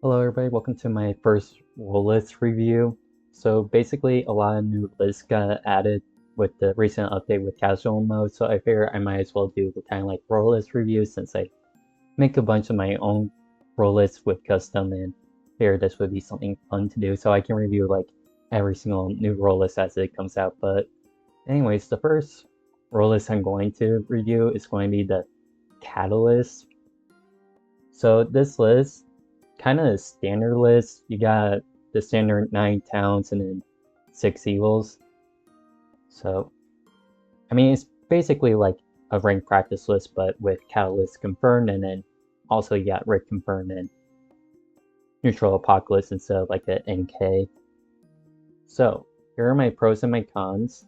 Hello everybody, welcome to my first role list review. So basically a lot of new lists got added with the recent update with casual mode, so I figure I might as well do the kind of like role list review since I make a bunch of my own role lists with custom and figured this would be something fun to do so I can review like every single new role list as it comes out. But anyways, the first role list I'm going to review is going to be the Cata-List. So this list kind of a standard list. You got the standard 9 towns and then 6 evils. So, I mean, it's basically like a ranked practice list, but with Cata-List confirmed, and then also you got Rick confirmed and Neutral Apocalypse instead of like an NK. So, here are my pros and my cons.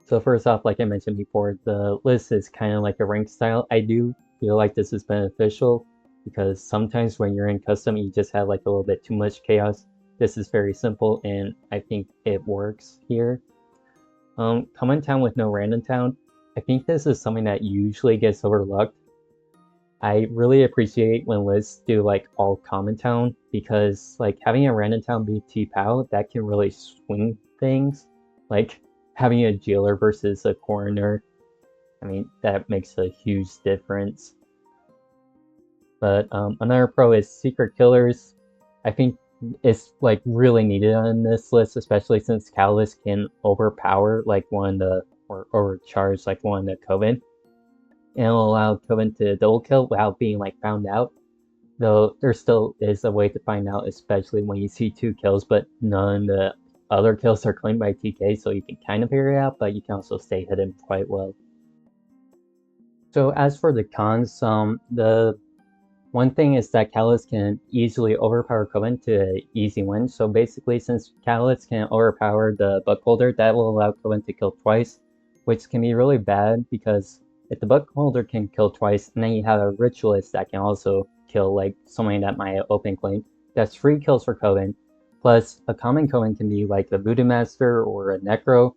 So first off, like I mentioned before, the list is kind of like a rank style. I do feel like this is beneficial because sometimes when you're in custom, you just have like a little bit too much chaos. This is very simple and I think it works here. Common town with no random town. I think this is something that usually gets overlooked. I really appreciate when lists do like all common town because like having a random town be T-POW, that can really swing things. Like having a jailer versus a coroner, I mean, that makes a huge difference. But another pro is secret killers. I think it's like really needed on this list, especially since Cata-List can overpower like one of the, or overcharge like one of the Coven. And it'll allow Coven to double kill without being like found out. Though there still is a way to find out, especially when you see 2 kills, but none of the other kills are claimed by TK, so you can kind of figure it out, but you can also stay hidden quite well. So as for the cons, the one thing is that Cata-List can easily overpower Coven to an easy win. So basically, since Cata-List can overpower the Book Holder, that will allow Coven to kill twice, which can be really bad because if the Book Holder can kill twice, and then you have a Ritualist that can also kill like someone that might open claim, that's 3 kills for Coven. Plus, a common Coven can be like a Voodoo Master or a Necro,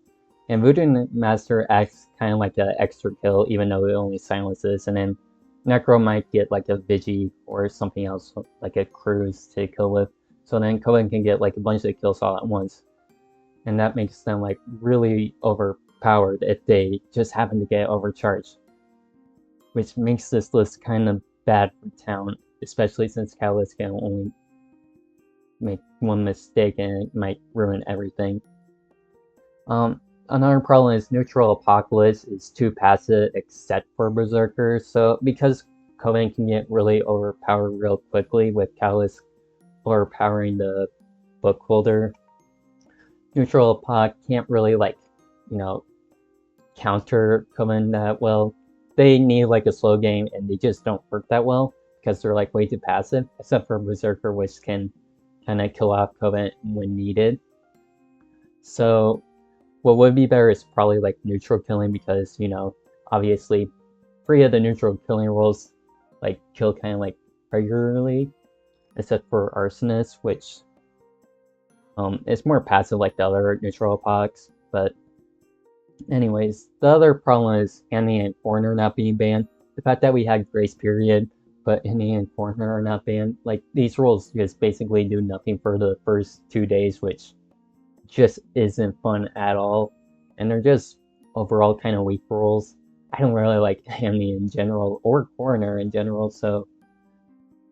and Voodoo Master acts kind of like an extra kill, even though it only silences, and then Necro might get like a Vigi or something else, like a Cruise to kill with. So then Coven can get like a bunch of kills all at once. And that makes them like really overpowered if they just happen to get overcharged. Which makes this list kind of bad for town, especially since Cata-List can only make one mistake and it might ruin everything. Another problem is Neutral Apocalypse is too passive except for Berserker, so because Coven can get really overpowered real quickly with Cata-List overpowering the book holder, Neutral Apoc can't really like, you know, counter Coven that well. They need like a slow game and they just don't work that well because they're like way too passive, except for Berserker, which can kind of kill off Coven when needed. So what would be better is probably like neutral killing because, you know, obviously 3 of the neutral killing roles like kill kind of like regularly, except for Arsonist, which is more passive like the other neutral apocs. But anyways, the other problem is Annie and Foreigner not being banned. The fact that we had Grace Period, but Annie and Foreigner are not banned, like these rules just basically do nothing for the first 2 days, which just isn't fun at all, and they're just overall kind of weak rules. I don't really like Hammy in general or Coroner in general, so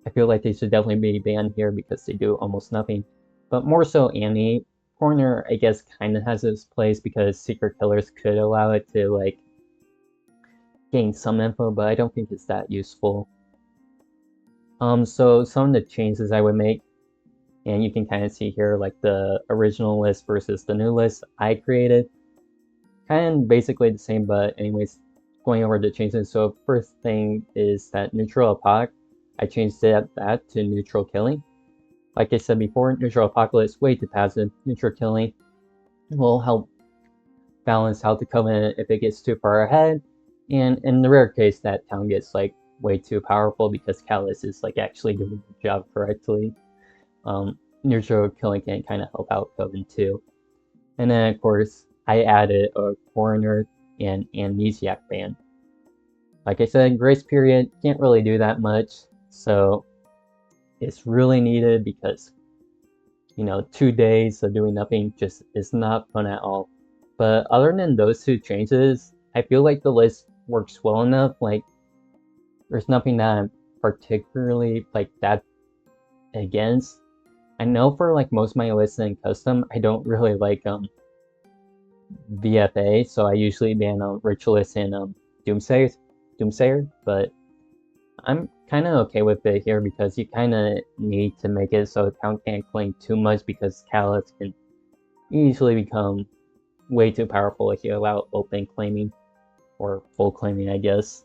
I feel like they should definitely be banned here because they do almost nothing. But more so Annie. Coroner, I guess, kind of has its place because Secret Killers could allow it to like gain some info, but I don't think it's that useful. So some of the changes I would make, and you can kind of see here like the original list versus the new list I created. Kind of basically the same, but anyways, going over the changes. So first thing is that neutral apoc, I changed that to neutral killing. Like I said before, neutral apocalypse way too passive. Neutral killing will help balance out the Covenant if it gets too far ahead. And in the rare case that town gets like way too powerful because Cata-List is like actually doing the job correctly. Neutral killing can kind of help out Coven too. And then of course I added a Coroner and Amnesiac ban. Like I said, Grace Period can't really do that much, so is really needed because, 2 days of doing nothing just is not fun at all. But other than those two changes, I feel like the list works well enough. Like, there's nothing that I'm particularly like that against. I know for like most of my lists in custom, I don't really like VFA, so I usually ban Ritualist and Doomsayer, but I'm kind of okay with it here because you kind of need to make it so account can't claim too much because Cata-List can easily become way too powerful if you allow open claiming or full claiming, I guess.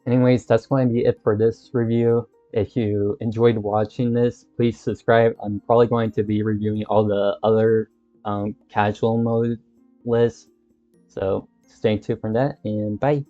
Anyways, that's going to be it for this review. If you enjoyed watching this, please subscribe. I'm probably going to be reviewing all the other casual mode lists. So stay tuned for that, and bye.